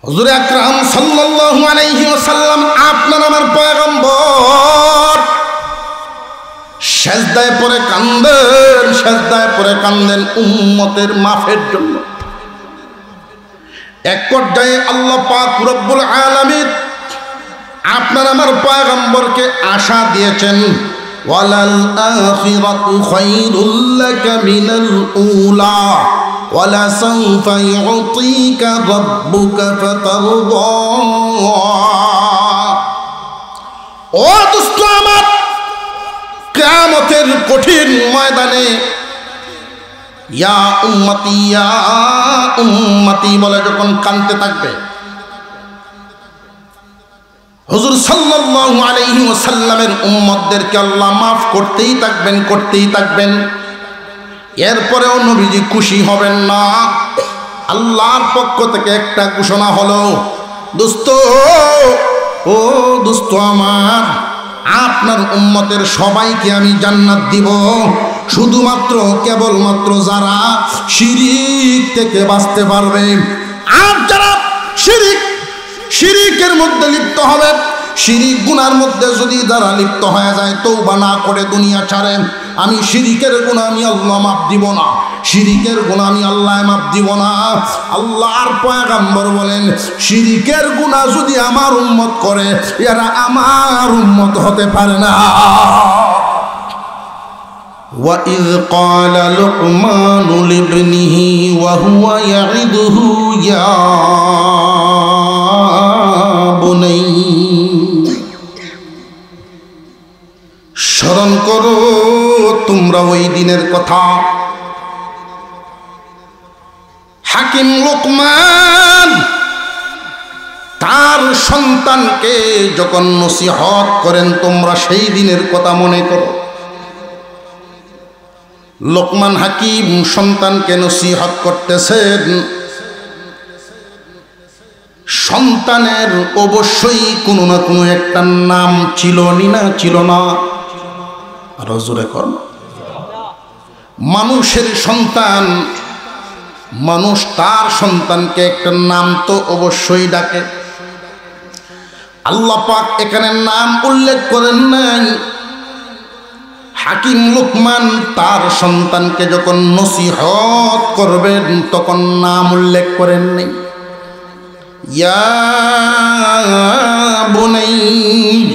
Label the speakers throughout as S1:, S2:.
S1: হুজুর আকরাম সাল্লাল্লাহু আলাইহি ওয়াসাল্লাম আপনার আমার পয়গম্বর সেজদায় পড়ে কান্দেন উম্মতের মাফের জন্য। এক পর্যায়ে আল্লাহ পাক রব্বুল আলামিন আপনার আমার পয়গম্বরকে আশা দিয়েছেন, ওয়ালাল আখিরাতু খায়রুল লাকা মিনাল উলা ওয়ালা সাওফা ইউতিকা রাব্বুকা ফাতারদা। ও দোস্ত আমার, কিয়ামতের কঠিন ময়দানে ইয়া উম্মতি বলে যখন কাঁদতে থাকবে, হুজুর সাল্লাল্লাহু আলাইহি ওয়াসাল্লামের উম্মতদেরকে আল্লাহ মাফ করতেই থাকবেন। এরপরেও নবীজি খুশি হবেন না। আল্লাহর পক্ষ থেকে একটা ঘোষণা হলো, দোস্ত আমার, আপনার উম্মতের সবাইকে আমি জান্নাত দিব, শুধুমাত্র কেবলমাত্র যারা শিরিক থেকে বাঁচতে পারবে। আর যারা শিরিকের মধ্যে লিপ্ত হবে, শিরিক গুনার মধ্যে যদি যারা লিপ্ত হয়ে যায়, তওবা না করে দুনিয়া ছাড়েন, আমি শিরিকের গুনাহ আমি আল্লাহ মাফ দিব না, শিরিকের গুনাহ আমি আল্লাহ মাফ দিব না। আল্লাহর পয়গম্বর বলেন, শিরিকের গুনাহ যদি আমার উম্মত করে, এরা আমার উম্মত হতে পারে না। وَإِذْ قَالَ لُقْمَانُ لِابْنِهِ وَهُوَ يَعِظُهُ يَا بُنَيَّ। স্মরণ করো তোমরা ওই দিনের কথা। হাকিম লুকমান তার সন্তানকে যখন নসিহত করেন, তোমরা সেই দিনের কথা মনে করো। লোকমান হাকিম সন্তানকে নসিহত করতেছেন। সন্তানের অবশ্যই কোনো না কোনো একটা নাম ছিল না। আরো জোরে কর। মানুষের সন্তান, মানুষ তার সন্তানকে একটা নাম তো অবশ্যই ডাকে। আল্লাহ পাক এখানে নাম উল্লেখ করেন নাই। হাকিম লুকমান তার সন্তানকে যখন নসিহত করবেন, তখন নাম উল্লেখ করেন নাই। ইয়া বুনাইয়।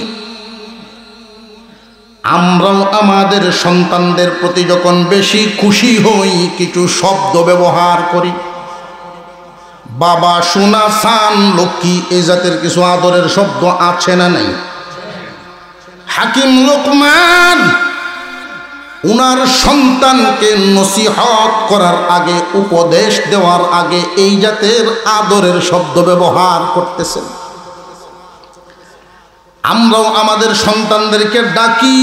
S1: আমরাও আমাদের সন্তানদের প্রতি যখন বেশি খুশি হই, কিছু শব্দ ব্যবহার করি। বাবা, সোনা, সান, লক্ষ্মী, এই জাতের কিছু আদরের শব্দ আছে না নাই? হাকিম লুকমান উনার সন্তানকে নসিহত করার আগে, উপদেশ দেওয়ার আগে এই জাতের আদরের শব্দ ব্যবহার করতেছেন। আমরাও আমাদের সন্তানদেরকে ডাকি।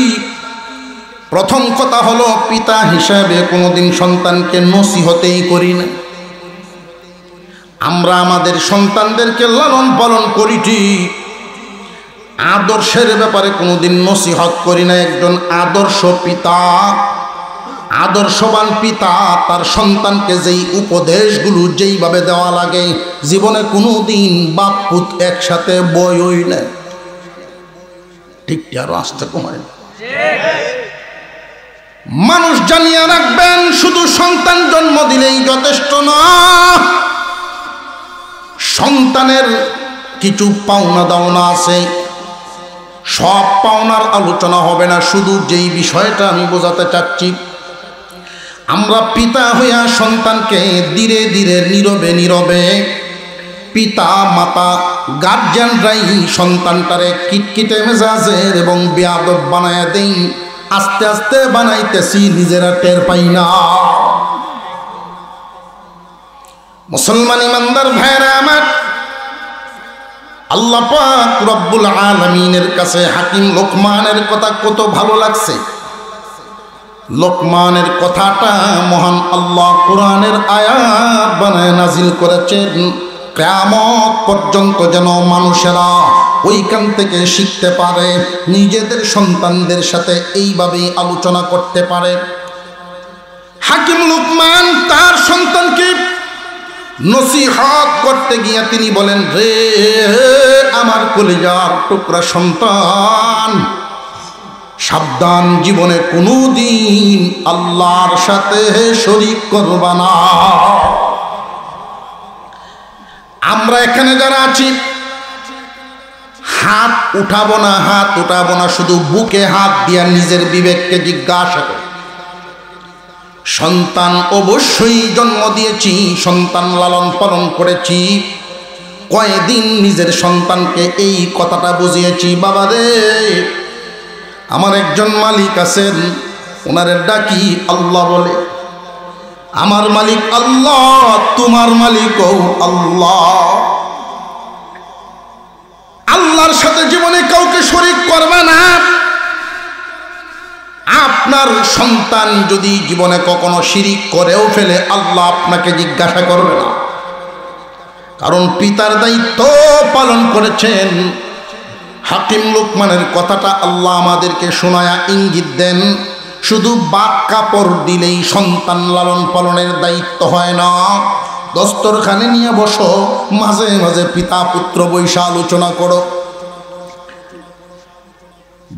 S1: প্রথম কথা হলো, পিতা হিসাবে কোনোদিন সন্তানকে নসিহতই করি না। আমরা আমাদের সন্তানদেরকে লালন পালন করি ঠিক, আদর্শের ব্যাপারে কোনোদিন নসিহত করি না। একজন আদর্শ পিতা, আদর্শবান পিতা তার সন্তানকে যেই উপদেশগুলো যেইভাবে দেওয়া লাগে, জীবনে কোনোদিন বাপ পুত একসাথে বই না। ঠিক আরো আসতে কমায়। মানুষ জানিয়ে রাখবেন, শুধু সন্তান জন্ম দিলেই যথেষ্ট না। সন্তানের কিছু পাওনা দাওনা আছে। সব পাওনার আলোচনা হবে না, শুধু যেই বিষয়টা আমি বোঝাতে চাচ্ছি, আমরা পিতা হইয়া সন্তানকে ধীরে ধীরে নীরবে পিতা মাতা গার্জিয়ানরাই সন্তানটারে কিটকিটে মেজাজের এবং বেয়াদব বানায় দেই। আস্তে আস্তে বানাইতেছি, নিজেরা টের পাই না। মুসলমান ইমানদার ভাইরা আমার, আল্লাহ পাক রব্বুল আলামিনের কাছে হাকিম লোকমানের কথা কত ভালো লাগছে। লোকমানের কথাটা মহান আল্লাহ কোরআনের আয়াত বানায় নাজিল করেছেন, কিয়ামত পর্যন্ত যেন মানুষেরা ওইখান থেকে শিখতে পারে, নিজেদের সন্তানদের সাথে এইভাবেই আলোচনা করতে পারে। হাকিম লোকমান তার সন্তানকে নসিহত করতে গিয়ে তিনি বলেন, রে আমার কলিজার টুকরা সন্তান, সাবধান, জীবনে কোনোদিন আল্লাহর সাথে শরীক করবা না। আমরা এখানে যারা আছি হাত উঠাবো না, শুধু বুকে হাত দিয়া নিজের বিবেককে জিজ্ঞাসা করি। সন্তান অবশ্যই জন্ম দিয়েছি, সন্তান লালন পালন করেছি, কয়দিন নিজের সন্তানকে এই কথাটা বুঝিয়েছি, বাবা রে আমার একজন মালিক আছেন, ওনারে ডাকি আল্লাহ বলে, আমার মালিক আল্লাহ, তোমার মালিকও আল্লাহ। আল্লাহর সাথে জীবনে কাউকে শরীক করবে না। আপনার সন্তান যদি জীবনে কখনো শিরিক করেও ফেলে, আল্লাহ আপনাকে জিজ্ঞাসা করবে না, কারণ পিতার দায়িত্ব পালন করেছেন। হাকিম লোকমানের কথাটা আল্লাহ আমাদেরকে শোনায়া ইঙ্গিত দেন, শুধু বাক কাপড় দিলেই সন্তান লালন পালনের দায়িত্ব হয় না। দস্তরখানে নিয়ে বসো, মাঝে মাঝে পিতা পুত্র বৈশা আলোচনা করো।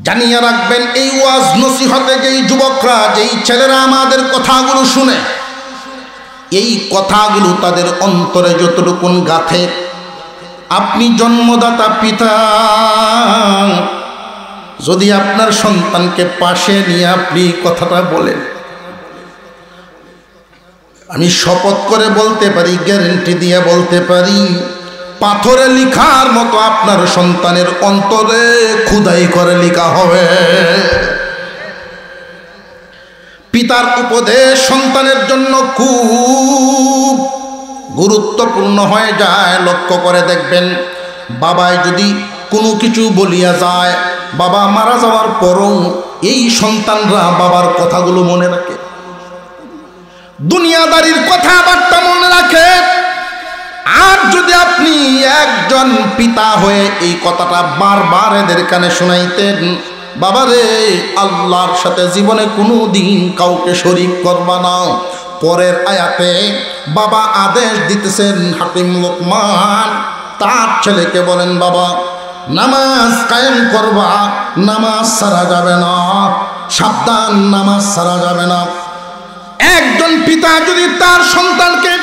S1: জানিয়ে রাখবেন, এই ওয়াজ নসিহতে যেই যুবকরা, যেই ছেলেরা আমাদের কথাগুলো শুনে, এই কথাগুলো তাদের অন্তরে যতটুকুন গাঁথে, আপনি জন্মদাতা পিতা, যদি আপনার সন্তানকে পাশে নিয়ে আপনি কথাটা বলেন, আমি শপথ করে বলতে পারি, গ্যারেন্টি দিয়ে বলতে পারি, পাথরে লিখার মতো আপনার সন্তানের অন্তরে খোদাই করে লেখা হবে। পিতার উপদেশ সন্তানের জন্য খুব গুরুত্বপূর্ণ হয়ে যায়। লক্ষ্য করে দেখবেন, বাবায় যদি কোনো কিছু বলিয়া যায়, বাবা মারা যাওয়ার পরও এই সন্তানরা বাবার কথাগুলো মনে রাখে, দুনিয়াদারির কথাবার্তা মনে রাখে। আর যদি আপনি একজন পিতা হয়ে এই কথাটা বারবার এদের কানে শোনাইতেন, বাবারে আল্লাহর সাথে জীবনে কোনো দিন কাউকে শরীক করবা না। পরের আয়াতে বাবা আদেশ দিতেছেন, হাকিম লোকমান তার ছেলেকে বলেন, বাবা নামাজ কায়েম করবা, নামাজ ছাড়া যাবে না, সাবধান, নামাজ ছাড়া যাবে না। একজন পিতা যদি তার সন্তানকে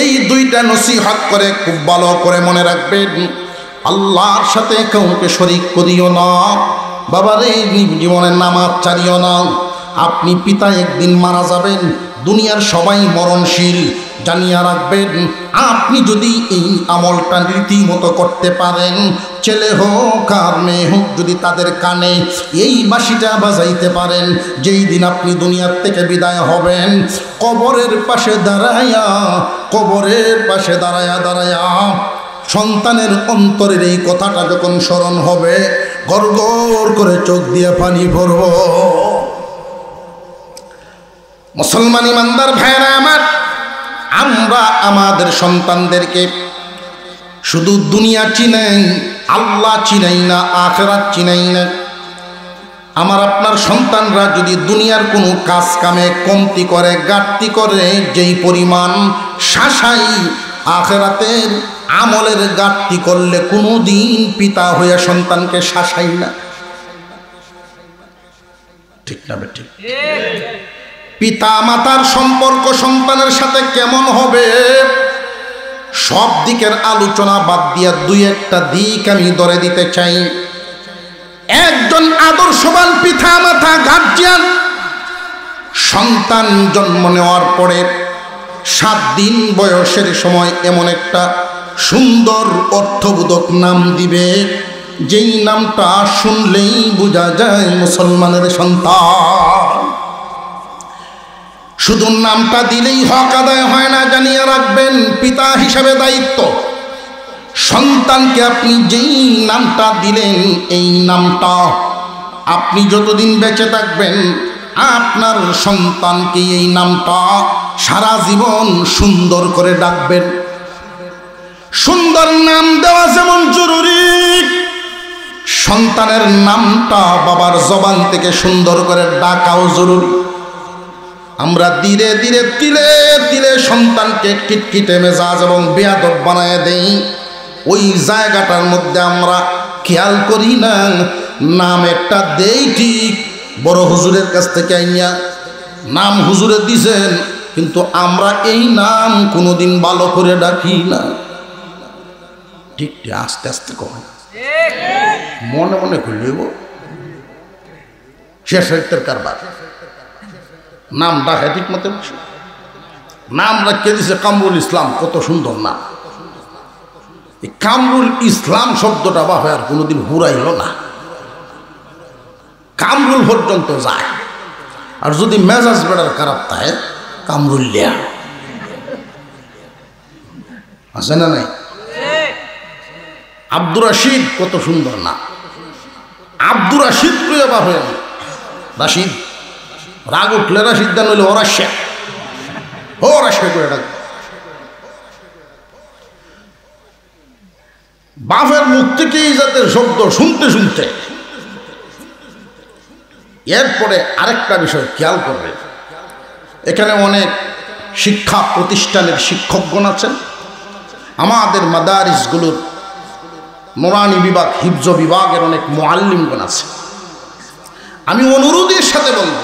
S1: এই দুইটা নসিহত করে, খুব ভালো করে মনে রাখবেন, আল্লাহর সাথে কাউকে শরীক করিও না, বাবারে জীবনে নামাজ ছাড়িও না। আপনি পিতা একদিন মারা যাবেন, দুনিয়ার সবাই মরণশীল। জানিয়ে রাখবেন, আপনি যদি এই আমলটা রীতিমতো করতে পারেন, ছেলে হোক আর মেয়ে হোক, যদি তাদের কানে এই বাঁশিটা বাজাইতে পারেন, যেই দিন আপনি দুনিয়ার থেকে বিদায় হবেন, কবরের পাশে দাঁড়ায়া সন্তানের অন্তরের এই কথাটা যখন স্মরণ হবে, গড়গড় করে চোখ দিয়ে পানি ভরব। মুসলমান ইমানদার ভাইরা আমার, আমরা আমাদের সন্তানদেরকে শুধু দুনিয়া চিনাই, আল্লাহ চিনাই না, আখিরাত চিনাই না। আমার আপনার সন্তানরা যদি দুনিয়ার কোনো কাজ কামে কমতি করে, ঘাটতি করে, যেই পরিমাণ শাসাই, আখিরাতের আমলের ঘাটতি করলে কোনো দিন পিতা হয়ে সন্তানকে শাসাই না। ঠিক না বেঠিক? পিতা মাতার সম্পর্ক সন্তানের সাথে কেমন হবে, সব দিকের আলোচনা বাদ দিয়া দুই একটা দিক আমি ধরে দিতে চাই। একজন আদর্শবান পিতা মাতা, গার্জিয়ান, সন্তান জন্ম নেওয়ার পরে 7 দিন বয়সের সময় এমন একটা সুন্দর অর্থবোধক নাম দিবে, যেই নামটা শুনলেই বোঝা যায় মুসলমানের সন্তান। শুধু নামটা দিলেই হক আদায় হয় না, জানিয়ে রাখবেন, পিতা হিসাবে দায়িত্ব, সন্তানকে আপনি যেই নামটা দিলেন, এই নামটা আপনি যতদিন বেঁচে থাকবেন, আপনার সন্তানকে এই নামটা সারা জীবন সুন্দর করে ডাকবেন। সুন্দর নাম দেওয়া যেমন জরুরি, সন্তানের নামটা বাবার জবান থেকে সুন্দর করে ডাকাও জরুরি। আমরা ধীরে ধীরে তিলে তিলে সন্তানকে কিটকিটে মেজাজ এবং বেয়াদব বানায় দেই। ওই জায়গাটার মধ্যে আমরা খেয়াল করি না, নাম একটা দেই ঠিক, বড় হুজুরের কাছ থেকে আইয়া নাম হুজুরে দিছেন, কিন্তু আমরা এই নাম কোনোদিন ভালো করে ডাকি না। ঠিক আস্তে আস্তে কয়, মনে মনে করলেব শেষ হইতের কারবার। নাম ডাকে ঠিক মতো, নাম রাখিয়ে দিছে কামরুল ইসলাম, কত সুন্দর নাম। এই কামরুল ইসলাম শব্দটা বাপে আর কোনোদিন হুরাইল না, কামরুল পর্যন্ত যায়। আর যদি মেজাজ বেড়ার খারাপ থাকে, কামরুল্লিয়া আছে না নাই? আব্দুর রাশিদ, কত সুন্দর নাম। আব্দুর রাশিদ প্রিয় বাপে, রাশিদ রাগ উঠলে রাশিদ দান হইলে ওরাশা, ও রাশা করে ডাক। বাপের মুখ থেকে এই জাতের শব্দ শুনতে শুনতে এরপরে আরেকটা বিষয় খেয়াল করবে, এখানে অনেক শিক্ষা প্রতিষ্ঠানের শিক্ষকগণ আছেন, আমাদের মাদারিসগুলোর নোরানি বিভাগ, হিফজ বিভাগের অনেক মুআল্লিমগণ আছে। আমি অনুরোধের সাথে বলব,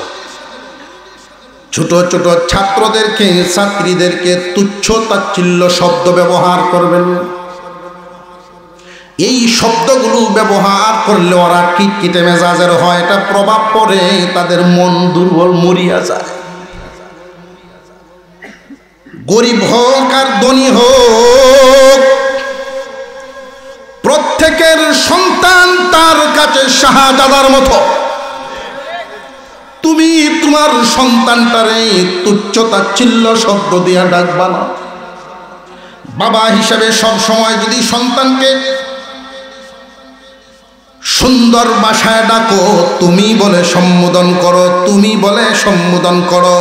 S1: ছোট ছোট ছাত্রদেরকে, ছাত্রীদেরকে তুচ্ছ তাচ্ছিল্য শব্দ ব্যবহার করবেন। এই শব্দগুলো ব্যবহার করলে ওরা কিটকিটে মেজাজের হয়, এটা প্রভাব পড়ে, তাদের মন দুর্বল, মরিয়া যায়। গরিব হোক আর ধনী হোক, প্রত্যেকের সন্তান তার কাছে শাহজাদার মতো। তুমি তোমার সন্তানটারে তুচ্ছ তাচ্ছিল্য শব্দ দিয়া ডাকবা না। বাবা হিসাবে সব সময় যদি সন্তানকে সুন্দর ভাষায় ডাকো, তুমি বলে সম্বোধন করো, তুমি বলে সম্বোধন করো।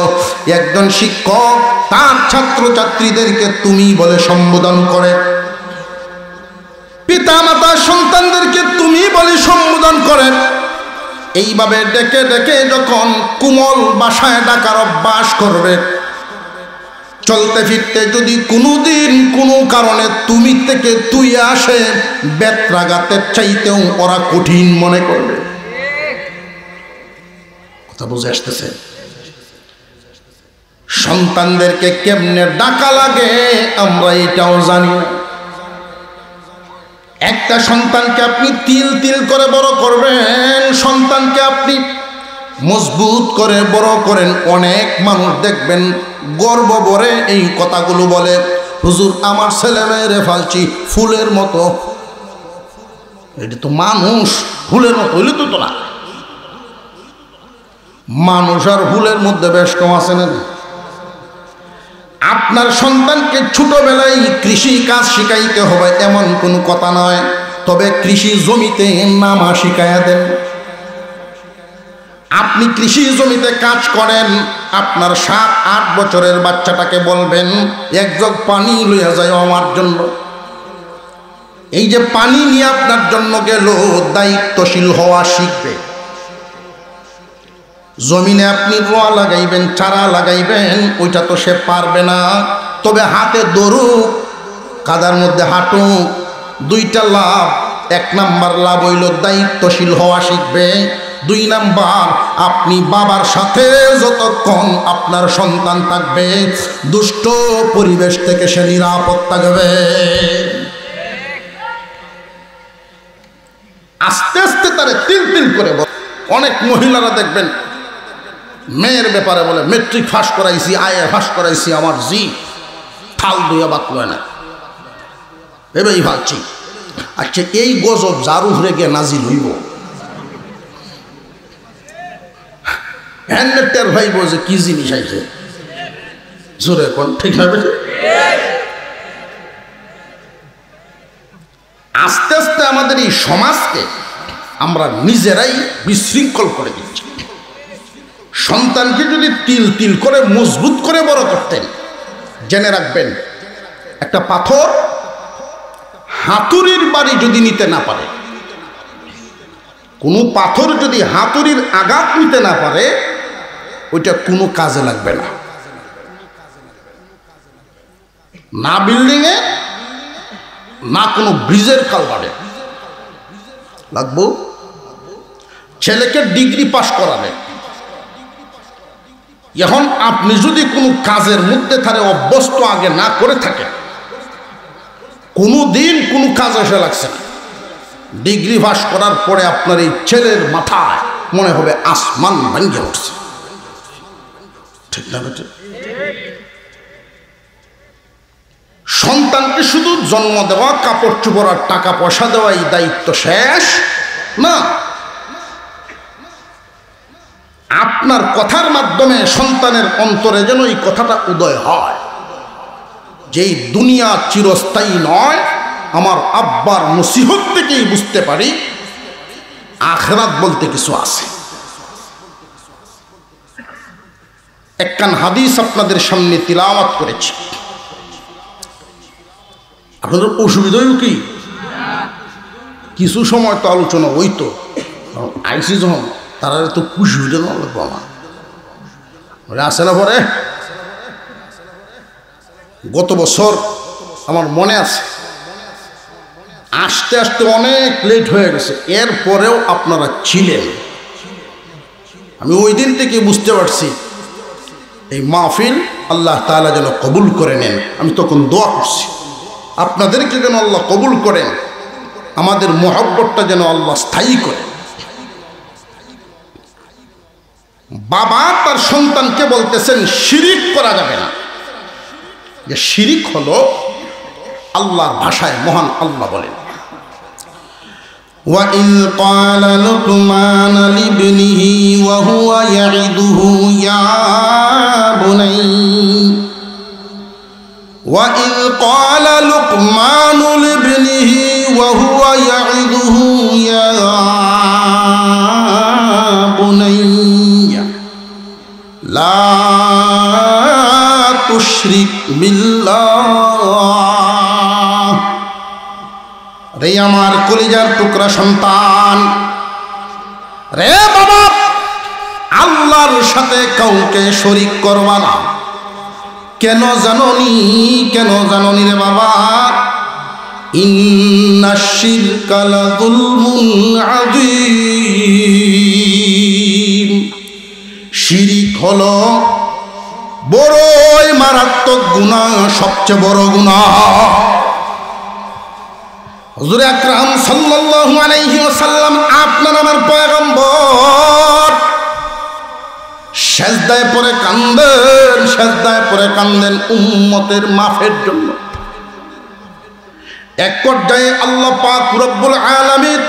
S1: একজন শিক্ষক তার ছাত্র ছাত্রীদেরকে তুমি বলে সম্বোধন করে, পিতা মাতা সন্তানদেরকে তুমি বলে সম্বোধন করে। এইভাবে ডেকে ডেকে যখন কোমল ভাষায় ডাকার অভ্যাস করবে, চলতে ফিরতে যদি কোনোদিন কোনো কারণে তুমি থেকে তুই আসে, বেত্রাঘাতের চাইতেও ওরা কঠিন মনে করবে। কথা বুঝে আসতেছে? সন্তানদেরকে কেমনে ডাকা লাগে আমরা এটাও জানি না। একটা সন্তানকে আপনি তিল তিল করে বড় করবেন, সন্তানকে আপনি মজবুত করে বড় করেন। অনেক মানুষ দেখবেন গর্ব ভরে এই কথাগুলো বলে, হুজুর আমার ছেলে মেয়েরে ফালছি ফুলের মতো। এটা তো মানুষ, ফুলের মতো হইলে তো না। মানুষ আর ফুলের মধ্যে বেশ কম আছে না? আপনার সন্তানকে ছোটবেলায় কৃষি কাজ শিখাইতে হবে এমন কোনো কথা নয়, তবে কৃষি জমিতে নামা শিখাইয়া দেন। আপনি কৃষি জমিতে কাজ করেন, আপনার 7-8 বছরের বাচ্চাটাকে বলবেন এক জগ পানি লইয়া যায় আমার জন্য। এই যে পানি নিয়ে আপনার জন্য গেল, দায়িত্বশীল হওয়া শিখবে। জমিনে আপনি রোয়া লাগাইবেন, চারা লাগাইবেন, ওইটা তো সে পারবে না, তবে হাতে ধরুক, কাদার মধ্যে হাঁটুক, দুইটা লাভ। 1 নাম্বার লাভ হইল দায়িত্বশীল হওয়া শিখবে। 2 নাম্বার, আপনি বাবার সাথে যতক্ষণ আপনার সন্তান থাকবে, দুষ্ট পরিবেশ থেকে সে নিরাপদ থাকবে। আস্তে আস্তে তারে তিল তিল করে বল। অনেক মহিলারা দেখবেন মেয়ের ব্যাপারে বলে মেট্রিক পাস করাইছি, আইএ পাস করাইছি, আমার জি ঠাল দুইয়া বাতলয় না, এবারই ভাবছি। আচ্ছা, এই গজব যার উপরে গিয়ে নাজিল হইব, হ্যান্ডের ভাই বলছে কি জিনিস আইছে, জোরে কোন ঠিক হবে। আস্তে আস্তে আমাদের এই সমাজকে আমরা নিজেরাই বিশৃঙ্খল করে দিচ্ছি। সন্তানকে যদি তিল তিল করে মজবুত করে বড় করতেন, জেনে রাখবেন একটা পাথর হাতুড়ির বাড়ি যদি নিতে না পারে, কোনো পাথর যদি হাতুড়ির আঘাত নিতে না পারে, ওইটা কোনো কাজে লাগবে না, না বিল্ডিংয়ে না কোনো ব্রিজের কালভারে লাগবো। ছেলেকে ডিগ্রি পাস করালে, এখন আপনি যদি কোনো কাজের মধ্যে তারে অভ্যস্ত আগে না করে থাকে, কোনো দিন কোনো কাজ এসে লাগছে না, ডিগ্রি পাস করার পরে আপনার এই ছেলের মাথায় মনে হবে আসমান ভেঙে উঠছে, ঠিক না বেটে? সন্তানকে শুধু জন্ম দেওয়া, কাপড় চোপড় আর টাকা পয়সা দেওয়া এই দায়িত্ব শেষ না। আপনার কথার মাধ্যমে সন্তানের অন্তরে যেন এই কথাটা উদয় হয় যে এই দুনিয়া চিরস্থায়ী নয়। আমার আব্বার নসিহত থেকেই বুঝতে পারি আখিরাত বলতে কিছু আছে। একখান হাদিস আপনাদের সামনে তিলাওয়াত করেছি। আপনাদের অসুবিধা হইল কি? কিছু সময় তো আলোচনা হইতো, আইসি যখন তারা তো খুশি হইলে না লাগবো আমার আসে না। পরে গত বছর আমার মনে আছে, আসতে আসতে অনেক লেট হয়ে গেছে, এরপরেও আপনারা ছিলেন। আমি ওই দিন থেকে বুঝতে পারছি এই মাহফিল আল্লাহ তাআলা যেন কবুল করে নেন। আমি তখন দোয়া করছি আপনাদেরকে যেন আল্লাহ কবুল করেন, আমাদের মহব্বতটা যেন আল্লাহ স্থায়ী করেন। বাবা তার সন্তানকে বলতেছেন শিরিক করা যাবে না। যে শিরিক হলো আল্লাহর ভাষায় মহান আল্লাহ বলেন, وَإِذْ قَالَ لُقْمَانُ لِابْنِهِ وَهُوَ يَعِظُهُ يَا بُنَيَّ وَإِذْ قَالَ لُقْمَانُ لِابْنِهِ وَهُوَ يَعِظُهُ يَا بُنَيَّ لَا تُشْرِكْ بِاللَّهِ। রে আমার কলিজার টুকরা সন্তান, রে বাবা, আল্লাহর সাথে কাউকে শরীক করবা না। কেন জানোনি? কেন জানোনি রে বাবা? ইন্নাশ শিরকা লাযুলমুন আযীম। শিরিক হলো বড়ই মারাত্মক গুনাহ, সবচেয়ে বড় গুনাহ। হুজুর আকরাম সাল্লাল্লাহু আলাইহি ওয়াসাল্লাম, আপনার আমার পয়গম্বর, সেজদায় পড়ে কান্দেন, সেজদায় পড়ে কান্দেন উম্মতের মাফের জন্য। এক পর্যায়ে আল্লাহ পাক রব্বুল আলামিন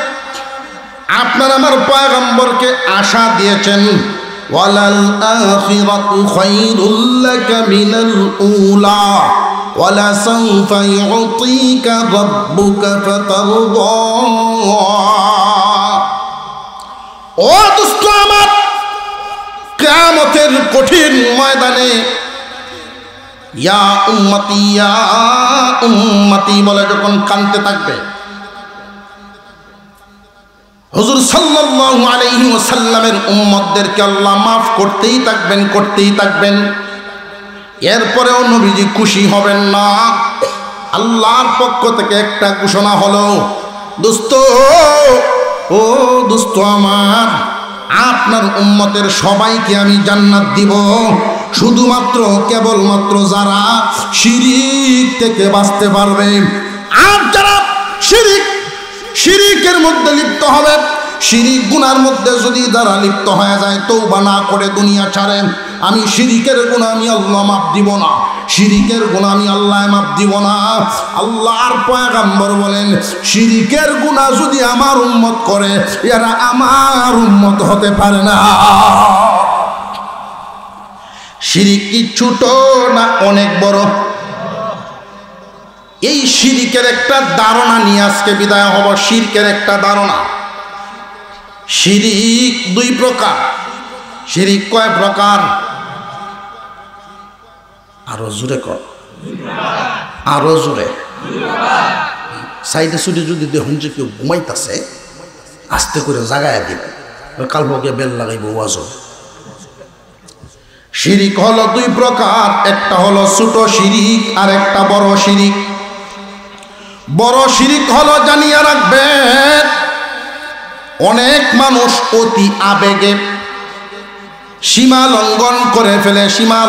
S1: আপনার আমার পয়গম্বরকে আশা দিয়েছেন, ওয়ালাল আখিরাতু খায়রুল লাকা মিনাল উলা ওয়ালা সাওফা ইউতিকা রাব্বুকা ফাতারদা। ও দোস্ত আমার, কিয়ামতের কঠিন ময়দানে ইয়া উম্মতি বলে যখন কাঁদতে থাকবে, হুজুর সাল্লাল্লাহু আলাইহি ওয়াসাল্লামের উম্মতদেরকে আল্লাহ মাফ করতেই থাকবেন, করতেই থাকবেন। এরপরেও নবীজি খুশি হবেন না। আল্লাহর পক্ষ থেকে একটা ঘোষণা হলো, দোস্ত, ও দোস্ত আমার, আপনার উম্মতের সবাইকে আমি জান্নাত দিব, শুধুমাত্র কেবলমাত্র যারা শিরিক থেকে বাঁচতে পারবে। আর যারা শিরিকের মধ্যে লিপ্ত হবে, শিরিক গুনার মধ্যে যদি যারা লিপ্ত হয়ে যায়, তওবা না করে দুনিয়া ছাড়েন, আমি শিরিকের গুনাহ আমি আল্লাহ মাফ দিব না, শিরিকের গুনাহ আমি আল্লাহ মাফ দিব না। আল্লাহর পয়গম্বর বলেন, শিরিকের গুনাহ যদি আমার উম্মত করে, এরা আমার উম্মত হতে পারে না। শিরিক কি ছোট না অনেক বড়? এই শিরিকের একটা ধারণা নিয়ে আজকে বিদায় হব। শিরকের একটা ধারণা। শিরিক দুই প্রকার। শিরিক কয় প্রকার? আরো জোরে কর, আরো জোরে। সাইডে সুইডে যদি দেখুন যে কেউ ঘুমাইতেছে, আস্তে করে জাগায় দিবে, কাল ভোগে বেল লাগাইব ওয়াজ। শিরিক হলো দুই প্রকার, একটা হলো ছোট শিরিক আর একটা বড় শিরিক। বড় শিরিক হলো, জানিয়ে রাখবেন, অনেক মানুষ অতি আবেগে সীমা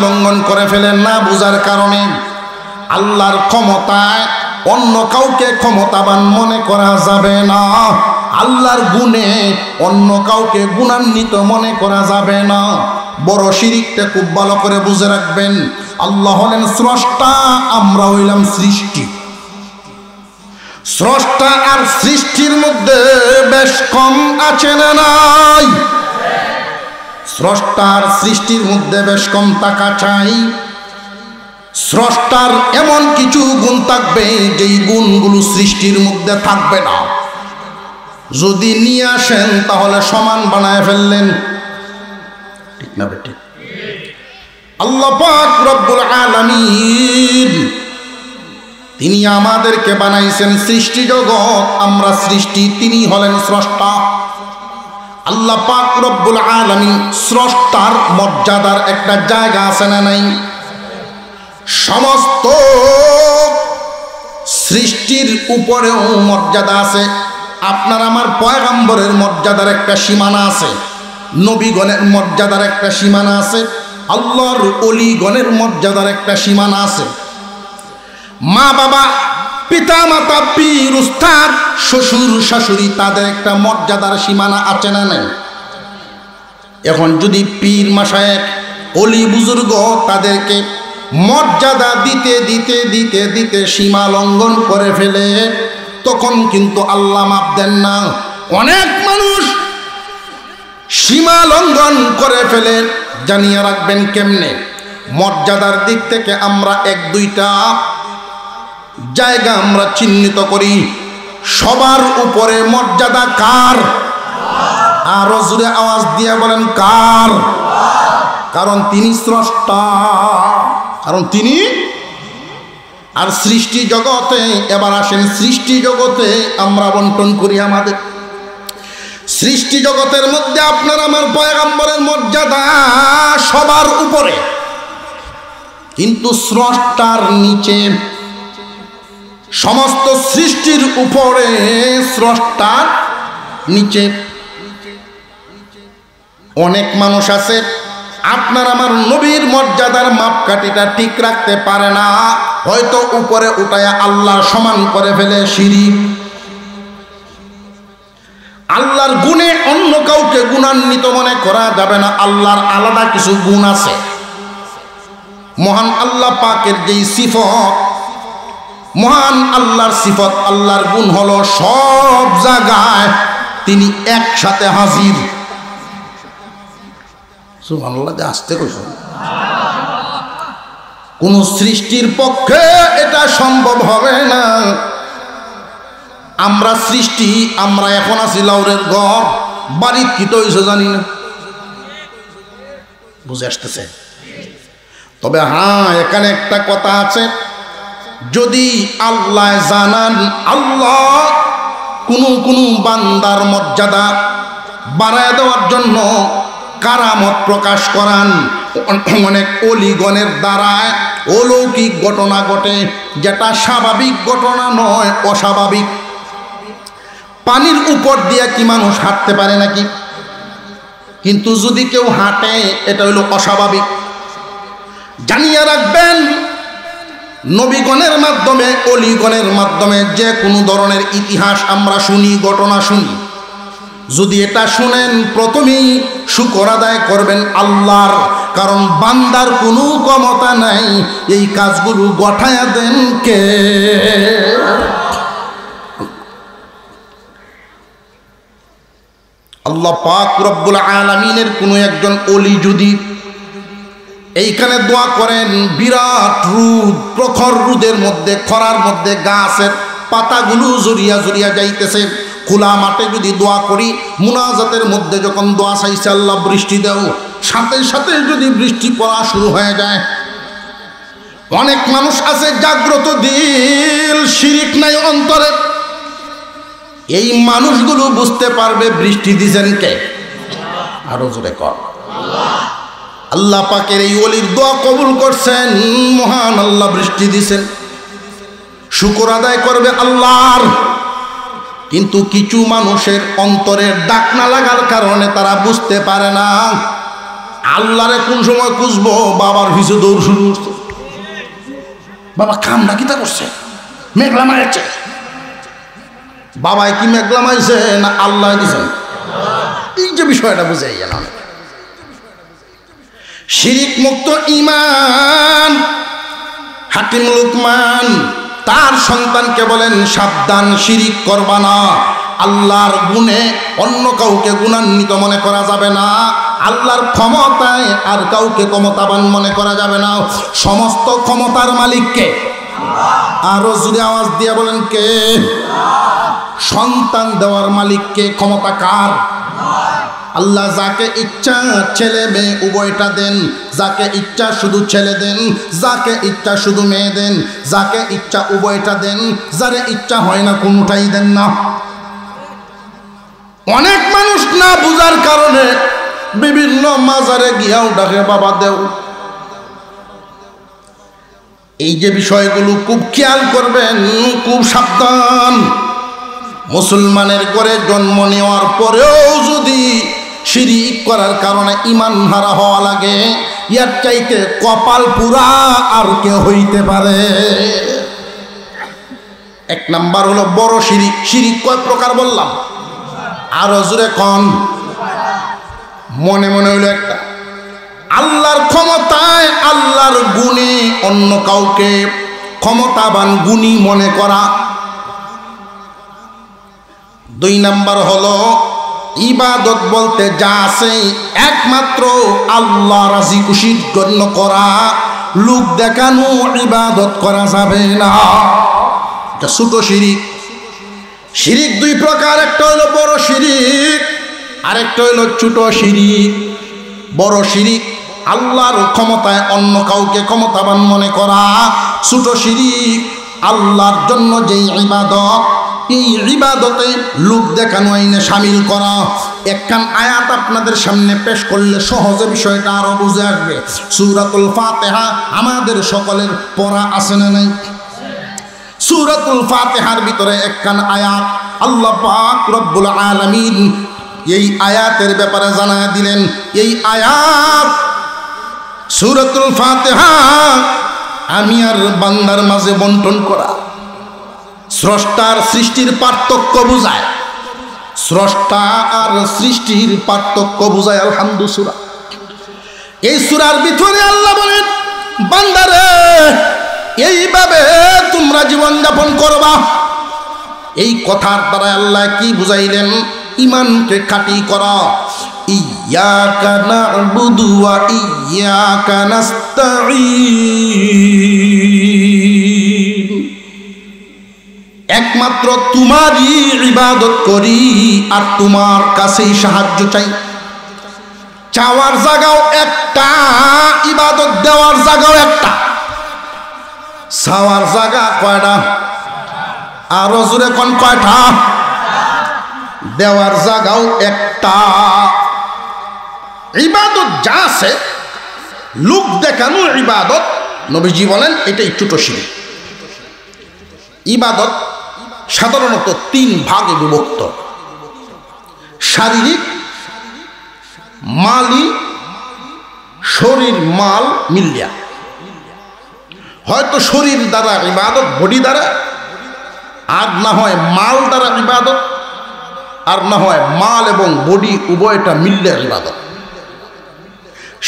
S1: লঙ্ঘন করে ফেলে না বুঝার কারণে। আল্লাহর ক্ষমতায় অন্য কাউকে ক্ষমতাবান মনে করা যাবে না, আল্লাহর গুণে অন্য কাউকে গুণান্বিত মনে করা যাবে না। বড় শিরিকটা খুব ভালো করে বুঝে রাখবেন। আল্লাহ হলেন স্রষ্টা, আমরা হইলাম সৃষ্টি। স্রষ্টা আর সৃষ্টির মধ্যে বেশ কম আছে না নাই? স্রষ্টার সৃষ্টির মধ্যে বেশ কম থাকা চাই। স্রষ্টার এমন কিছু গুণ থাকবে যেই গুণগুলো সৃষ্টির মধ্যে থাকবে না। যদি নিয়ে আসেন তাহলে সমান বানায় ফেললেন, ঠিক না বেটি? আল্লাহ পাক রব্বুল আলামিন তিনি আমাদেরকে বানাইছেন সৃষ্টি জগৎ, আমরা সৃষ্টি, তিনি হলেন স্রষ্টা। আল্লাহ পাক রব্বুল আলামিন স্রষ্টার মর্যাদার একটা জায়গা আছে না নাই? সমস্ত সৃষ্টির উপরেও মর্যাদা আছে। আপনার আমার পয়গম্বরের মর্যাদার একটা সীমানা আছে, নবীগণের মর্যাদার একটা সীমানা আছে, আল্লাহর ওলিগণের মর্যাদার একটা সীমানা আছে। মা বাবা, পিতা মাতা, পীর উস্তাদ, শ্বশুর শাশুড়ি, তাদের একটা মর্যাদার সীমানা আছে না নেই? এখন যদি পীর মাশায়েখ, ওলি বুজুর্গ তাদেরকে মর্যাদা দিতে দিতে দিতে দিতে সীমা লঙ্ঘন করে ফেলে, তখন কিন্তু আল্লাহ মাপ দেন না। অনেক মানুষ সীমা লঙ্ঘন করে ফেলে, জানিয়ে রাখবেন কেমনে? মর্যাদার দিক থেকে আমরা এক দুইটা জায়গা আমরা চিহ্নিত করি। সবার উপরে মর্যাদা কার? আরো জোরে আওয়াজ দিয়ে বলেন কার? কারণ তিনি স্রষ্টা, কারণ তিনি। আর সৃষ্টি জগতে, এবার আসেন সৃষ্টি জগতে আমরা বন্টন করি আমাদের। সৃষ্টি জগতের মধ্যে আপনার আমার পয়গম্বরের মর্যাদা সবার উপরে, কিন্তু স্রষ্টার নিচে। সমস্ত সৃষ্টির উপরে, স্রষ্টার নিচে। অনেক মানুষ আছে আপনার আমার নবীর মর্যাদার মাপকাঠিটা ঠিক রাখতে পারে না, হয়তো উপরে উঠায়া আল্লাহর সমান করে ফেলে শিরিক। আল্লাহর গুণে অন্য কাউকে গুণান্বিত মনে করা যাবে না, আল্লাহর আলাদা কিছু গুণ আছে। মহান আল্লাহ পাকের যেই সিফত, মহান আল্লাহর সিফত, আল্লাহর গুণ হলো সব জায়গায় তিনি একসাথে হাজির। সুবহানাল্লাহ, আসতে কইছ। কোন সৃষ্টির পক্ষে এটা সম্ভব হবে না। আমরা সৃষ্টি, আমরা এখন আছি লাউরের ঘর, বাড়ির কি তো হইছে জানি না, বুঝে আসতেছে? তবে হ্যাঁ, এখানে একটা কথা আছে, যদি আল্লাহ জানান, আল্লাহ কোন বান্দার মর্যাদা বাড়ায় দেওয়ার জন্য কারামত প্রকাশ করান। অনেক অলিগণের দ্বারায় অলৌকিক ঘটনা ঘটে, যেটা স্বাভাবিক ঘটনা নয়, অস্বাভাবিক। পানির উপর দিয়ে কি মানুষ হাঁটতে পারে নাকি? কিন্তু যদি কেউ হাঁটে, এটা হইল অস্বাভাবিক। জানিয়ে রাখবেন, নবীগণের মাধ্যমে, অলিগণের মাধ্যমে যে কোনো ধরনের ইতিহাস আমরা শুনি, ঘটনা শুনি, যদি এটা শুনেন প্রথমেই শুকর আদায় করবেন আল্লাহর, কারণ বান্দার কোনো ক্ষমতা নাই এই কাজগুলো গঠায়া দেন কে? আল্লাহ পাক রব্বুল আলামিনের কোনো একজন ওলি যদি এইখানে দোয়া করেন, বিরাট রোদ, প্রখর রোদের মধ্যে, খরার মধ্যে গাছের পাতাগুলো জড়িয়া জড়িয়া যাইতেছে, খোলা মাঠে যদি দোয়া করি, মুনাজাতের মধ্যে যখন দোয়া চাইছে আল্লাহ বৃষ্টি দাও, সাথে সাথে যদি বৃষ্টি পড়া শুরু হয়ে যায়। অনেক মানুষ আছে জাগ্রত দিল, শিরিক নাই অন্তরে, এই মানুষগুলো বুঝতে পারবে বৃষ্টি দিছেন কে? আরো জোরে কর। আল্লাহ পাকের এই ওলির দোয়া কবুল করছেন, মহান আল্লাহ বৃষ্টি দিছেন, শুকর আদায় করবে আল্লাহর। কিন্তু কিছু মানুষের অন্তরের ডাক না লাগার কারণে তারা বুঝতে পারে না আল্লাহরে কোন সময় খুঁজবো। বাবার পিছু দৌড় শুরু করছে, বাবা কাম না কিতা করছে, মেঘলা মারছে। বাবাই কি মেঘলা মাইছে না আল্লাহ দিছেন? এই যে বিষয়টা বুঝাই গেল। শিরিক মুক্ত ঈমান। হাকিম লুকমান তার সন্তানকে বলেন, সাবধান, শিরিক করবা না। আল্লাহর গুণে অন্য কাউকে গুণান্বিত মনে করা যাবে না। আল্লাহর ক্ষমতায় আর কাউকে ক্ষমতাবান মনে করা যাবে না। সমস্ত ক্ষমতার মালিককে। আরো জোরে আওয়াজ দিয়ে বলেন, কে? সন্তান দেওয়ার মালিককে। ক্ষমতা কার? আল্লাহ যাকে ইচ্ছা ছেলে মেয়ে উভয়টা দেন, যাকে ইচ্ছা শুধু ছেলে দেন, যাকে ইচ্ছা শুধু মেয়ে দেন, যাকে ইচ্ছা উভয়টা দেন, যারে ইচ্ছা হয় না কোনোটাই দেন না। অনেক মানুষ না বুঝার কারণে বিভিন্ন মাজারে গিয়াও ডাকে বাবা দেও। এই যে বিষয়গুলো খুব খেয়াল করবেন, খুব সাবধান। মুসলমানের ঘরে জন্ম নেওয়ার পরেও যদি শিরিক করার কারণে ঈমান হারা হওয়া লাগে, এর চাইতে কপাল পুরা আর কে হইতে পারে? এক নাম্বার হলো বড় শিরিক। শিরিক কয় প্রকার বললাম? আরো জোরে কন। মনে মনে হইল একটা, আল্লাহর ক্ষমতায় আল্লাহর গুণে অন্য কাউকে ক্ষমতাবান গুণী মনে করা। দুই নাম্বার হলো ইবাদত বলতে যা আছে একমাত্র আল্লাহ রাজি খুশির জন্য করা, লোক দেখানো ইবাদত করা যাবে না। এটা ছোট শিরিক। শিরিক দুই প্রকার, একটা হলো বড় শিরিক, আরেকটা হলো ছোট শিরিক। বড় শিরিক আল্লাহর ক্ষমতায় অন্য কাউকে ক্ষমতাবান মনে করা। ছোট শিরিক আল্লাহর জন্য যেই ইবাদত, এই ইবাদতে লোক দেখানো আইনে শামিল করা। একখান আয়াত আপনাদের সামনে পেশ করলে সহজে বিষয়টা আরো বুঝে আসবে। সূরাতুল ফাতিহা আমাদের সকলের পড়া আছে না নাই? সূরাতুল ফাতিহার ভিতরে একখান আয়াত আল্লাহ পাক রব্বুল আলামিন এই আয়াতের ব্যাপারে জানায় দিলেন। এই আয়াত সূরাতুল ফাতিহা আমি আর বান্দার মাঝে বন্টন করা, স্রষ্টার সৃষ্টির পার্থক্য বুঝায়। স্রষ্টা আর সৃষ্টির পার্থক্য বুঝায় আলহামদু সূরা। এই সূরার ভিতরে আল্লাহ বলেন, বান্দারে এইভাবে তোমরা জীবন যাপন করবা। এই কথার দ্বারা আল্লাহ কি বুঝাইলেন? ঈমানকে খাঁটি করা। ইয়াকা না'বুদু ওয়া ইয়াকা নাস্তাঈন। একমাত্র তোমারই ইবাদত করি আর তোমার কাছেই সাহায্য চাই। চাওয়ার জায়গাও একটা, ইবাদত দেওয়ার জায়গাও একটা। চাওয়ার জায়গা কয়টা? আরো জোরে কোন কয়টা? দেওয়ার জায়গাও একটা। ইবাদত যা আছে লোক দেখানো ইবাদত, নবীজি বলেন এটাই ছোট শিরিক। ইবাদত সাধারণত তিন ভাগে বিভক্ত: শারীরিক, মালি, শরীর মাল মিলিয়া। হয়তো শরীর দ্বারা ইবাদত, বডি দ্বারা, আর না হয় মাল দ্বারা ইবাদত, আর না হয় মাল এবং বডি উভয়টা মিললে ইবাদত।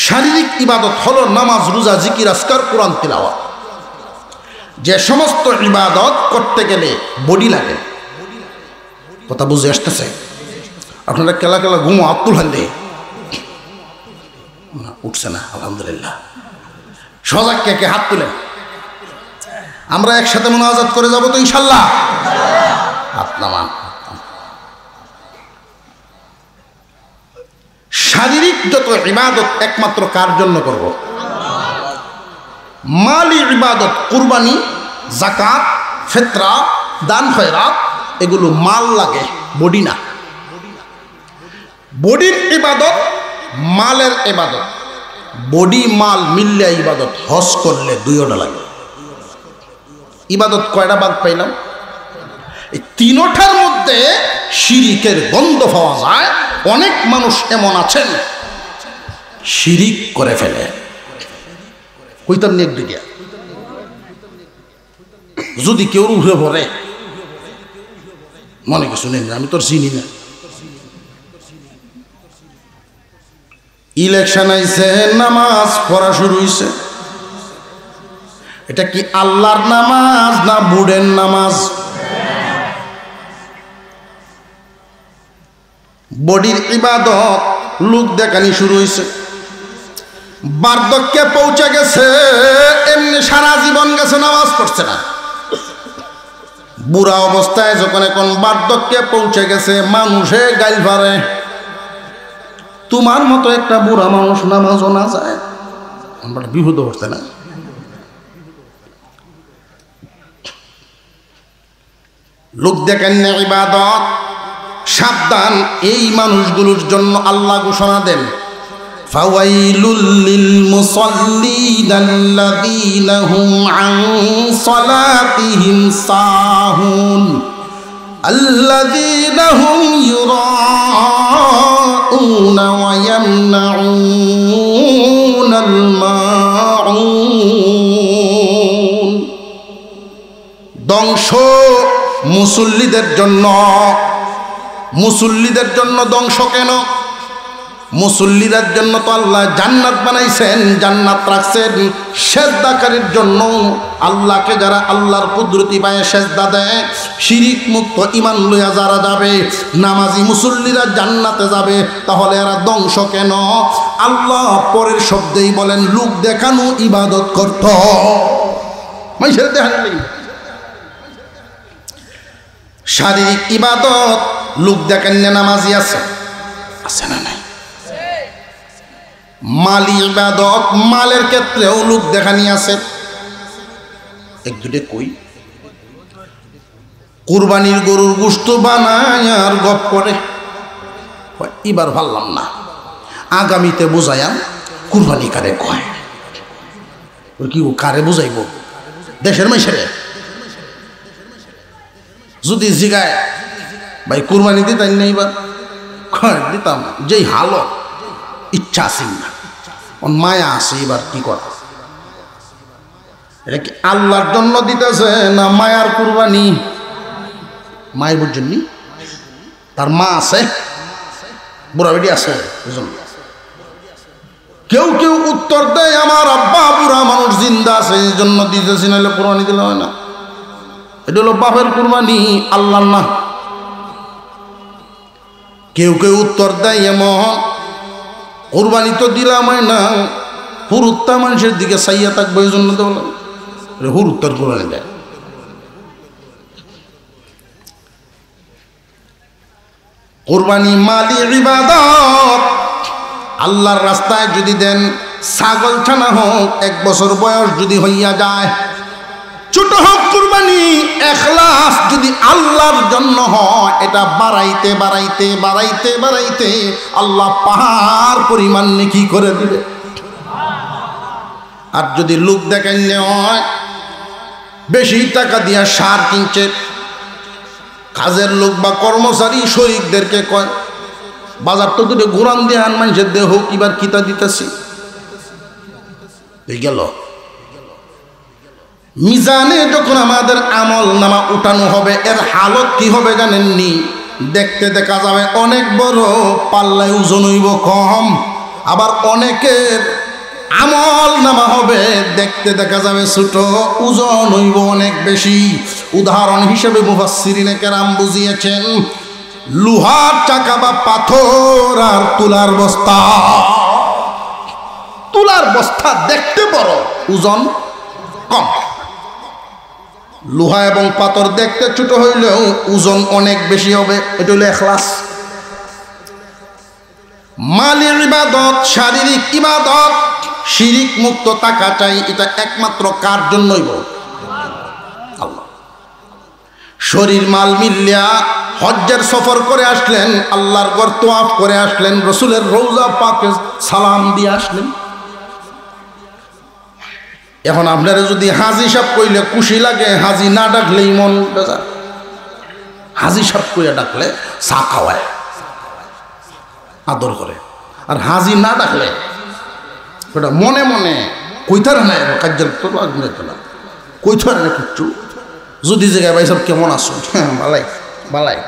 S1: শারীরিক ইবাদত হলো নামাজ, রোজা, জিকির, আজকার, কোরআন তিলাওয়াত। যে সমস্ত ইবাদত করতে গেলে বডি লাগে। কথা বুঝে আসতেছে? আপনারা কেলা কেলা ঘুমো আব্দুল হান্দে উঠছে না, আলহামদুলিল্লাহ। সজাগ কে কে হাত তুলেন? আমরা একসাথে মুনাজাত করে যাব তো ইনশাল্লাহ? হাত নামান। শারীরিক যত ইবাদত একমাত্র কার জন্য করব? মালি ইবাদত, কুরবানি, যাকাত, ফিতরা, দান খয়রাত, এগুলো মাল লাগে, বডি না। বডির ইবাদত, মালের ইবাদত। বডি মাল মিললে ইবাদত, হজ করলে দুইটা লাগে। ইবাদত কয়টা ভাগ পাইলাম? এই তিনটার মধ্যে শিরিকের গন্ধ পাওয়া যায়। অনেক মানুষ এমন আছেন শিরিক করে ফেলে। কইতাম নি একদিকে, যদি কেউ উঠে পড়ে মনে কিছু নেই, আমি তোর চিনি না। ইলেকশন আইছে, নামাজ পড়া শুরু হইছে। এটা কি আল্লাহর নামাজ না বুড়ের নামাজ? বডির ইবাদত লোক দেখানি শুরু হয়েছে। বার্ধক্যে পৌঁছে গেছে, এমনি সারা জীবন গেছে, নামাজ পড়ছে না। বুড়া অবস্থায় যখন এখন বার্ধক্যে পৌঁছে গেছে, মানুষে গাইল পারে, তোমার মতো একটা বুড়া মানুষ নামাজও না যায়। আমরা বিহুদ হচ্ছে না। লোক দেখেন না ইবাদত। সাবধান, এই মানুষগুলোর জন্য আল্লাহ ঘোষণা দেন, ফাওয়াইলুল লিল মুসাল্লিনা আল্লাযীনা হুম আন সালাতিহিম সাহুন আল্লাযীনা হুম ইউরাউনা ওয়া ইয়ামনাউনাল মাউন। ধ্বংস মুসল্লিদের জন্য। মুসল্লিদের জন্য ধ্বংস কেন? মুসল্লিদের জন্য তো আল্লাহ জান্নাত বানাইছেন, জান্নাত রাখছেন সেজদাকারীর জন্য। আল্লাহকে যারা আল্লাহর কুদরতি পায়ে সেজদা দেয়, শিরিক মুক্ত ঈমান লইয়া যারা যাবে, নামাজি মুসল্লিরা জান্নাতে যাবে, তাহলে এরা ধ্বংস কেন? আল্লাহ পরের শব্দেই বলেন, লোক দেখানো ইবাদত করত। মানুষের দেখানো শারীরিক ইবাদত লোক দেখেন না, নামাজি আছে, আছে না নাই? মালি ইবাদত, মালের ক্ষেত্রেও লোক দেখানি আছে। এক দুটে কই, কুরবানির গরুর গোশত বানায় আর গপ করে, এবার ভাবলাম না, আগামীতে বুঝাইয়া কুরবানি কারে কয়। কি কারে বুঝাইব? দেশের মাইসেরে যদি জিগায়, ভাই কুরবানি দিতাম না, এবার দিতাম, যেই হালত ইচ্ছা আসেন না, মায়া আছে, এবার কি করা? এটা কি আল্লাহর জন্য দিতেছে না মায়ার কুরবানি? মায়ের বুঝছেন, তার মা আছে, বুড়া বেটি আছে, বুঝলেন? কেউ কেউ উত্তর দেয়, আমার আব্বা বুড়া মানুষ জিন্দা আছে, এই জন্য দিতেছি, নাহলে কুরবানি দিলে হয় না। এটা হলো বাপের কুরবানি, আল্লাহর না। কেউ কেউ উত্তর দেয় এমন, কুরবানি তো দিলাম হয় না, হুরুত্তা মানুষের দিকে চাইয়া থাকবো, এই জন্য তো বললাম হুরুত্তার কুরবানি দেয়। কুরবানি মালি ইবাদত। আল্লাহর রাস্তায় যদি দেন, ছাগল ছানা হোক, 1 বছর বয়স যদি হইয়া যায়, ছোট হোক কুরবানি, ইখলাস যদি আল্লাহর জন্য হয়, এটা বাড়াইতে বাড়াইতে বাড়াইতে বাড়াইতে আল্লাহ পাহাড় পরিমাণ নেকি করে দিবে। আর যদি লোক দেখেন হয়, বেশি টাকা দিয়া সার কিনছে, কাজের লোক বা কর্মচারী শরীরদেরকে কয়, বাজার তো দুটো ঘুরান দিয়ে আন, মানুষের দেহ কিবার কিতা দিতেছি, গেল। মিজানে যখন আমাদের আমল নামা উঠানো হবে, এর হালত কি হবে জানেননি? দেখতে দেখা যাবে অনেক বড়, পাল্লায় ওজন হইব কম। আবার অনেকের আমল নামা হবে, দেখতে দেখা যাবে ছোট, ওজন হইব অনেক বেশি। উদাহরণ হিসেবে মুফাসসিরিনে কেরাম বুঝিয়েছেন, লোহার চাকা বা পাথর আর তুলার বস্তা। তুলার বস্তা দেখতে বড়, ওজন কম। লোহা এবং পাথর দেখতে ছোট হইলেও ওজন অনেক বেশি হবে। এটা হলো ইখলাস। মালের ইবাদত, শারীরিক ইবাদত, শিরিক মুক্ত টাকা চাই, এটা একমাত্র কার জন্যই? আল্লাহ। শরীর মাল মিল্লা হজ্জের সফর করে আসলেন, আল্লাহর ঘর তোয়াফ করে আসলেন, রসুলের রওজা পাকে সালাম দিয়ে আসলেন, এখন আপনারা যদি হাজি সাহেব কইলে খুশি লাগে, হাজি না ডাকলেই মন বেজার। হাজি সাহেব কইয়া ডাকলে চা খাওয়ায়, আদর করে, আর হাজি না ডাকলে ওটা মনে মনে কইতার না, কার্যের না কইতার না কিচ্ছু। যদি জায়গায় ভাই সব কেমন আছো, হ্যাঁ বালাই বালাই,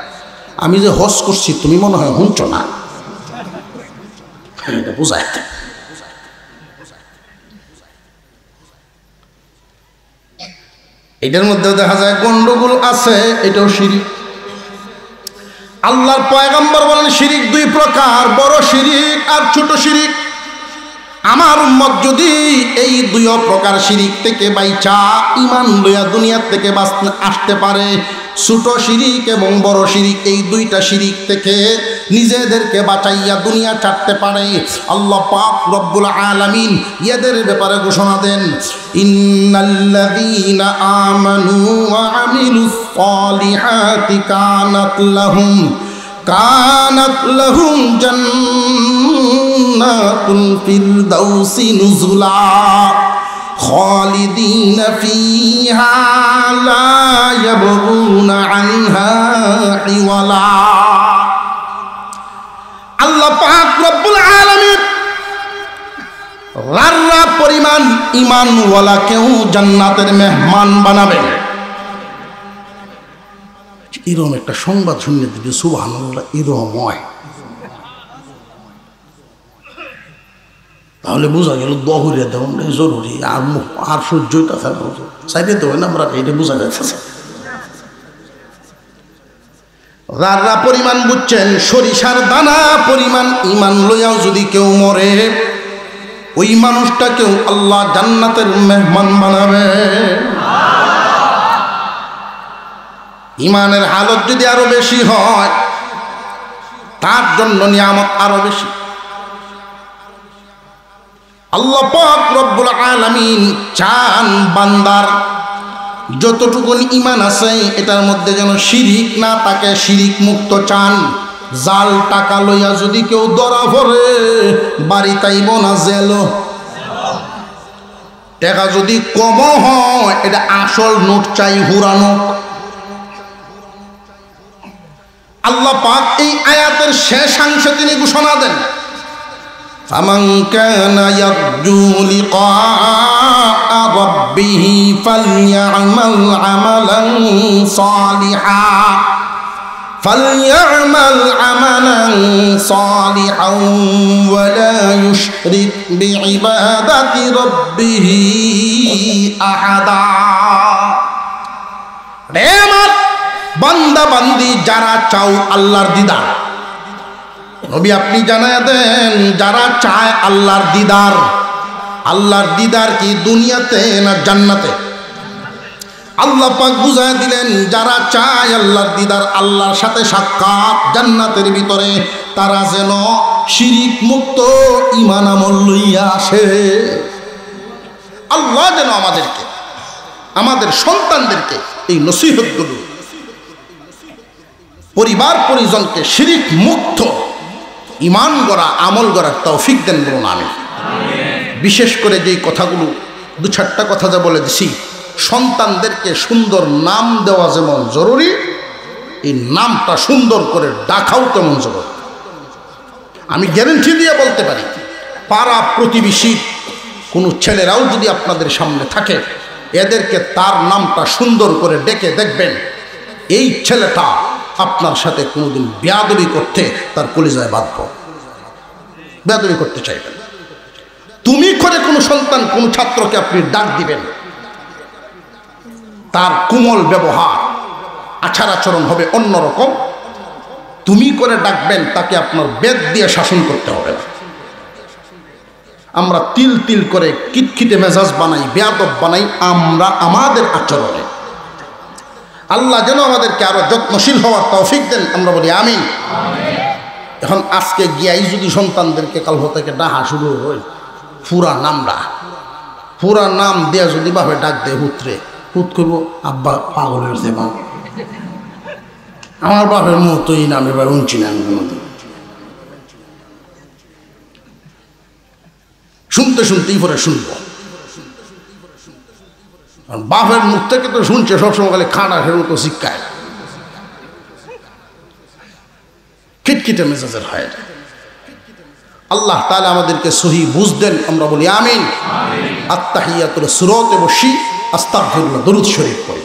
S1: আমি যে হজ করছি তুমি মনে হয় শুনছ না, এটা বুঝায়। এটার মধ্যেও দেখা যায় গন্ডগোল আছে, এটাও শিরিক। আল্লাহর পয়গম্বর বলেন শিরিক দুই প্রকার, বড় শিরিক আর ছোট শিরিক। আমার উম্মত যদি এই দুই প্রকার শিরিক থেকে বাইচা ঈমান লইয়া দুনিয়া থেকে আসতে পারে, ছোট শিরিক এবং বড় শিরিক এই দুইটা শিরিক থেকে নিজেদেরকে বাঁচাইয়া দুনিয়া ছাড়তে পারে, আল্লাহ পাক রব্বুল আলামিন এদের ব্যাপারে ঘোষণা দেন, ইন্নাল্লাযীনা আমানু ওয়া আমিলুস সালিহাতি কানাত লাহুম জান্নাতুল ফিরদাউসি নুজুলা খালিদিনা ফিহা লা ইয়াবগুনা আনহা হিওয়ালা। আল্লাহ পাক রব্বুল আলামিন রাররা পরিমাণ ঈমানওয়ালাকেও জান্নাতের মেহমান বানাবেন। এরকম একটা সংবাদ শুনলে দিদি সুবহানাল্লাহ, এরকম হয়, তাহলে বোঝা গেল দহুরে দেওয়া জরুরি। আর সহ্যটা চাইতে তো হয় না, আমরা এটা বোঝা যাচ্ছে। রাররা পরিমাণ বুঝছেন, সরিষার দানা পরিমাণ ঈমান লইয়াও যদি কেউ মরে, ওই মানুষটাকেও আল্লাহ জান্নাতের মেহমান বানাবে। ঈমানের হালত যদি আরো বেশি হয়, তার জন্য নিয়ামত আরো বেশি। আল্লাহ পাক রব্বুল আলামিন চান বান্দার যতটুকু ঈমান আছে এটার মধ্যে যেন শিরিক না থাকে, শিরিক মুক্ত চান। জাল টাকা লইয়া যদি কেউ ধরা পড়ে, বাড়ি তাইব না জেল। টাকা যদি কম হয়, এটা আসল নোট চাই, হুরানো। আল্লাহ পাক এই আয়াতের শেষাংশে তিনি ঘোষণা দেন, ফামান কানা ইয়ারজু লিকাআ রাব্বিহি ফালইয়ামাল আমালান সালিহান ওয়া লা ইউশরিক বিইবাদাতি রাব্বিহি আহাদা। রে আমার বান্দা বান্দি যারা চাও আল্লাহর দিদার, নবী আপনি জানায় দেন, যারা চায় আল্লাহর দিদার, আল্লাহর দিদার কি দুনিয়াতে না জান্নাতে? আল্লাহ পাক বুঝায় দিলেন, যারা চায় আল্লাহর দিদার, আল্লাহর সাথে সাক্ষাৎ জান্নাতের ভিতরে, তারা যেন শিরিক মুক্ত ঈমান আমল লইয়া আসে। আল্লাহ যেন আমাদেরকে, আমাদের সন্তানদেরকে এই নসিহতগুলো, পরিবার পরিজনকে শিরিক মুক্ত ঈমান গড়া আমল গড়ার তৌফিক দেন বলুন আমিন। বিশেষ করে যেই কথাগুলো দু চারটা কথা যা বলে দিছি, সন্তানদেরকে সুন্দর নাম দেওয়া যেমন জরুরি, এই নামটা সুন্দর করে ডাকাও তেমন জরুরি। আমি গ্যারেন্টি দিয়ে বলতে পারি, পাড়া প্রতিবেশী কোনো ছেলেরাও যদি আপনাদের সামনে থাকে, এদেরকে তার নামটা সুন্দর করে ডেকে দেখবেন, এই ছেলেটা আপনার সাথে কোনোদিন বেয়াদবি করতে তার কলিজায় বাঁধব, বেয়াদবি করতে চাইবেন। তুমি করে কোনো সন্তান, কোনো ছাত্রকে আপনি ডাক দিবেন, তার কোমল ব্যবহার, আচার আচরণ হবে অন্যরকম। তুমি করে ডাকবেন, তাকে আপনার বেদ দিয়ে শাসন করতে হবে না। আমরা তিল তিল করে কিটখিটে মেজাজ বানাই, বেয়াদব বানাই আমরা আমাদের আচরণে। আল্লাহ যেন আমাদেরকে আরো যত্নশীল হওয়ার তৌফিক দেন, আমরা বলি আমিন। এখন আজকে গিয়াই যদি সন্তানদেরকে কাল থেকে ডাহা শুরু হয়, পুরা নাম দেয়া যদি ভাবে ডাক দেয়, হুত করবো, আব্বা পাগল হয়েছে, মা আমার বাপের মতো এই নামে বা উঞ্চি নামের মতো। শুনতে শুনতেই পরে শুনবো, আর বাপের মুখ থেকে তো শুনছে সবসময় খালি খানা খেয়ে তো শিক্ষায় খিটখিটে মেজাজের হয়। আল্লাহ তাআলা আমাদেরকে সহি বুঝ দেন, আমরা বলি আমিন। আত্তাহিয়াতুল সুরতে বসি আস্তাগফিরুল্লাহ, দরুদ শরীফ পড়ি।